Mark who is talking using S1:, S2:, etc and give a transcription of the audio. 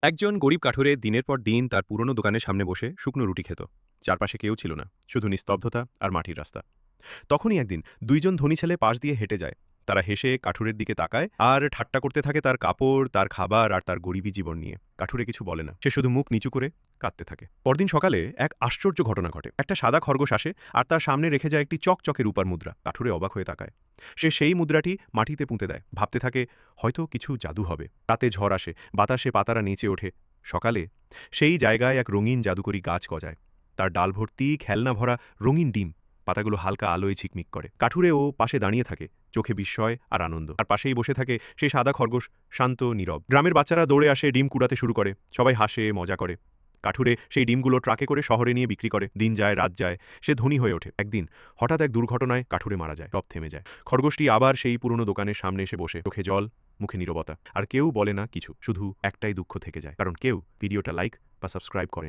S1: একজন গরিব কাঠুরে দিনের পর দিন তার পুরনো দোকানের সামনে বসে শুকনো রুটি খেত। চারপাশে কেউ ছিল না, শুধু নিস্তব্ধতা আর মাটির রাস্তা। তখনই একদিন দুইজন ধনী ছেলে পাশ দিয়ে হেঁটে যায়। তারা হেসে কাঠুরের দিকে তাকায় আর ঠাট্টা করতে থাকে তার কাপড়, তার খাবার আর তার গরিবী জীবন নিয়ে। কাঠুরে কিছু বলে না, সে শুধু মুখ নিচু করে কাঁদতে থাকে। পরদিন সকালে এক আশ্চর্য ঘটনা ঘটে। একটা সাদা খরগোশ আসে আর তার সামনে রেখে যায় একটি চকচকে রূপার মুদ্রা। কাঠুরে অবাক হয়ে তাকায়। সে সেই মুদ্রাটি মাটিতে পুঁতে দেয়, ভাবতে থাকে হয়তো কিছু জাদু হবে। রাতে ঝড় আসে, বাতাসে পাতারা নেচে ওঠে। সকালে সেই জায়গায় এক রঙিন জাদুকরি গাছ গজায়। তার ডাল ভর্তি খেলনা ভরা রঙিন ডিম। পাতাগুলো হালকা আলোয় ঝিকমিক করে। কাঠুরে ও পাশে দাঁড়িয়ে থাকে, চোখে বিস্ময় আর আনন্দ। আর পাশেই বসে থাকে সেই সাদা খরগোশ, শান্ত নীরব। গ্রামের বাচ্চারা দৌড়ে আসে, ডিম কুড়াতে শুরু করে। সবাই হাসে, মজা করে। কাঠুরে সেই ডিমগুলো ট্রাকে করে শহরে নিয়ে বিক্রি করে। দিন যায়, রাত যায়, সে ধনী হয়ে ওঠে। একদিন হঠাৎ এক দুর্ঘটনায় কাঠুরে মারা যায়। সব থেমে যায়। খরগোশটি আবার সেই পুরনো দোকানের সামনে এসে বসে, চোখে জল, মুখে নীরবতা। আর কেউ বলে না কিছু, শুধু একটাই দুঃখ থেকে যায়, কারণ কেউ ভিডিওটা লাইক বা সাবস্ক্রাইব করেনি।